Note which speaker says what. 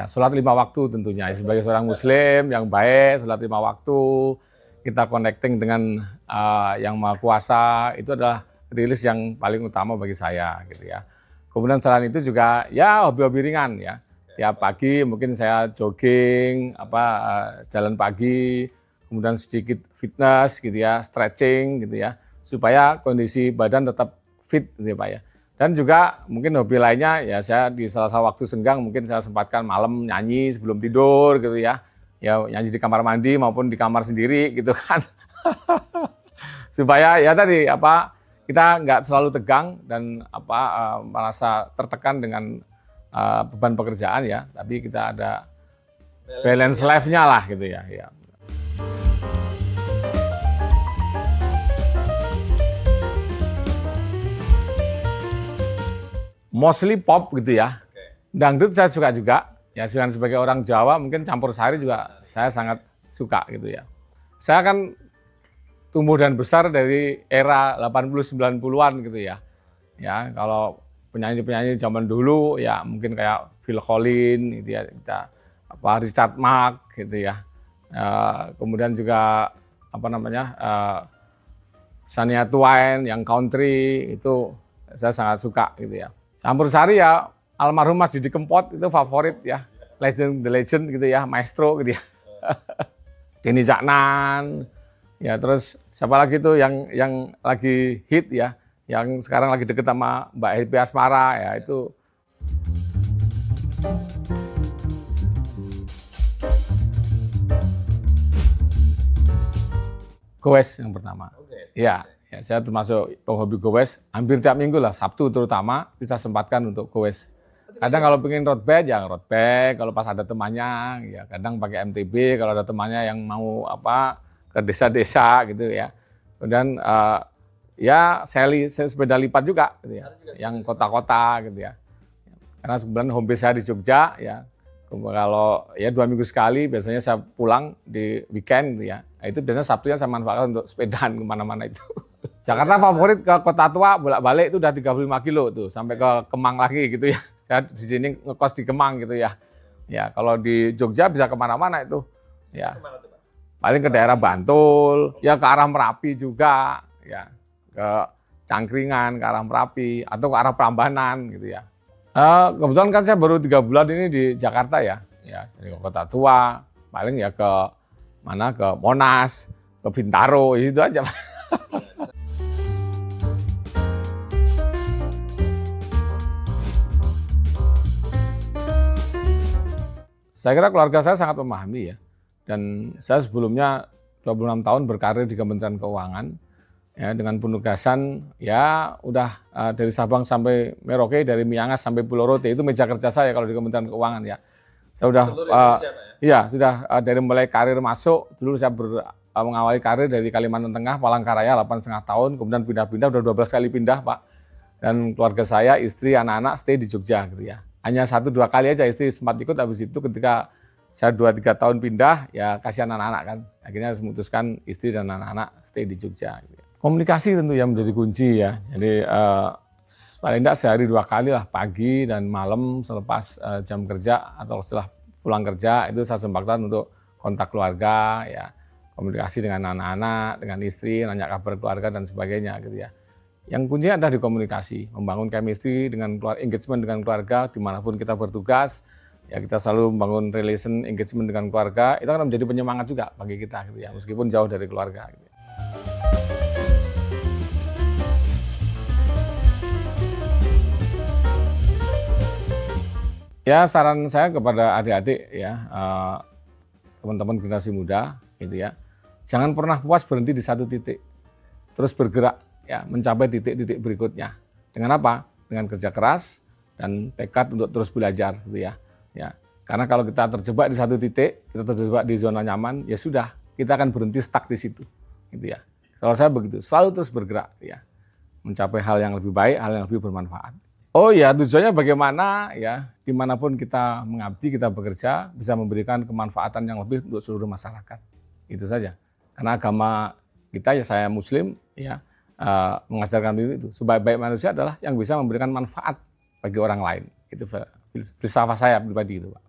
Speaker 1: sholat 5 waktu tentunya. Sebagai seorang muslim yang baik, sholat 5 waktu, kita connecting dengan yang Maha Kuasa, itu adalah rilis yang paling utama bagi saya gitu ya. Kemudian selain itu juga ya hobi-hobi ringan ya. Tiap pagi mungkin saya jogging, jalan pagi, kemudian sedikit fitness gitu ya, stretching gitu ya, supaya kondisi badan tetap fit gitu ya Pak ya. Dan juga mungkin hobi lainnya ya saya di salah waktu senggang mungkin saya sempatkan malam nyanyi sebelum tidur gitu ya. Ya nyanyi di kamar mandi maupun di kamar sendiri gitu kan. Supaya ya tadi kita nggak selalu tegang dan merasa tertekan dengan beban pekerjaan ya, tapi kita ada balance life-nya lah gitu ya. Ya. Mostly pop gitu ya. Dangdut saya suka juga. Ya sebagai orang Jawa mungkin campur sari juga saya sangat suka gitu ya. Saya kan tumbuh dan besar dari era 80-90-an gitu ya. Ya, kalau penyanyi-penyanyi zaman dulu ya mungkin kayak Phil Collins gitu ya, Richard Marx gitu ya. Kemudian juga Shania Twain yang country itu saya sangat suka gitu ya. Campur sari ya almarhum Mas Didi Kempot itu favorit ya. The Legend gitu ya, maestro gitu ya. Denny Caknan. Ya terus siapa lagi tuh yang lagi hit ya, yang sekarang lagi deket sama Mbak Happy Asmara ya itu. Goes yang pertama. Iya, ya saya termasuk penghobi goes hampir tiap minggu lah, Sabtu terutama kita sempatkan untuk goes. Kadang kalau pengen road bike ya road bike, kalau pas ada temannya ya kadang pakai MTB kalau ada temannya yang mau ke desa-desa gitu ya. Kemudian ya sepeda lipat juga gitu ya, yang kota-kota gitu ya. Karena sebenarnya home base saya di Jogja ya. Kalau ya 2 minggu sekali biasanya saya pulang di weekend gitu ya. Nah, itu biasanya Sabtunya saya manfaatkan untuk sepedaan kemana-mana itu. Jakarta favorit ke Kota Tua bolak-balik itu udah 35 kilo tuh sampai ke Kemang lagi gitu ya. Saya di sini ngekos di Kemang gitu ya. Ya kalau di Jogja bisa kemana-mana itu. Ya. Paling ke daerah Bantul, ya ke arah Merapi juga, ya ke Cangkringan, ke arah Merapi atau ke arah Prambanan gitu ya. Kebetulan kan saya baru 3 bulan ini di Jakarta ya, dari Kota Tua, paling ya ke Monas, ke Bintaro, itu aja. Saya kira keluarga saya sangat memahami ya, dan saya sebelumnya 26 tahun berkarir di Kementerian Keuangan, ya dengan penugasan ya udah dari Sabang sampai Merauke, dari Miangas sampai Pulau Rote itu meja kerja saya kalau di Kementerian Keuangan ya. Saya udah sudah dari mulai karir masuk dulu saya mengawali karir dari Kalimantan Tengah, Palangkaraya 8,5 tahun, kemudian pindah-pindah udah 12 kali pindah Pak. Dan keluarga saya, istri, anak-anak stay di Jogja gitu ya. Hanya 1-2 kali aja istri sempat ikut, habis itu ketika saya 2-3 tahun pindah ya kasihan anak-anak kan. Akhirnya saya memutuskan istri dan anak-anak stay di Jogja gitu ya. Komunikasi tentu yang menjadi kunci ya. Jadi paling tidak sehari 2 kali lah, pagi dan malam selepas jam kerja atau setelah pulang kerja itu saya sempatkan untuk kontak keluarga ya, komunikasi dengan anak-anak, dengan istri, nanya kabar keluarga dan sebagainya gitu ya. Yang kuncinya adalah di komunikasi, membangun chemistry dengan engagement dengan keluarga dimanapun kita bertugas. Ya kita selalu membangun relation engagement dengan keluarga, itu akan menjadi penyemangat juga bagi kita gitu ya, meskipun jauh dari keluarga gitu. Ya saran saya kepada adik-adik ya, teman-teman generasi muda gitu ya, jangan pernah puas berhenti di satu titik, terus bergerak ya mencapai titik-titik berikutnya. Dengan apa? Dengan kerja keras dan tekad untuk terus belajar gitu ya. Ya, karena kalau kita terjebak di satu titik, kita terjebak di zona nyaman, ya sudah, kita akan berhenti stuck di situ, gitu ya. Kalau saya begitu, selalu terus bergerak, ya, mencapai hal yang lebih baik, hal yang lebih bermanfaat. Oh ya, tujuannya bagaimana ya, dimanapun kita mengabdi, kita bekerja, bisa memberikan kemanfaatan yang lebih untuk seluruh masyarakat. Itu saja. Karena agama kita ya saya Muslim, ya mengajarkan itu. Sebaik-baik manusia adalah yang bisa memberikan manfaat bagi orang lain. Itu filsafat saya pribadi itu, Pak.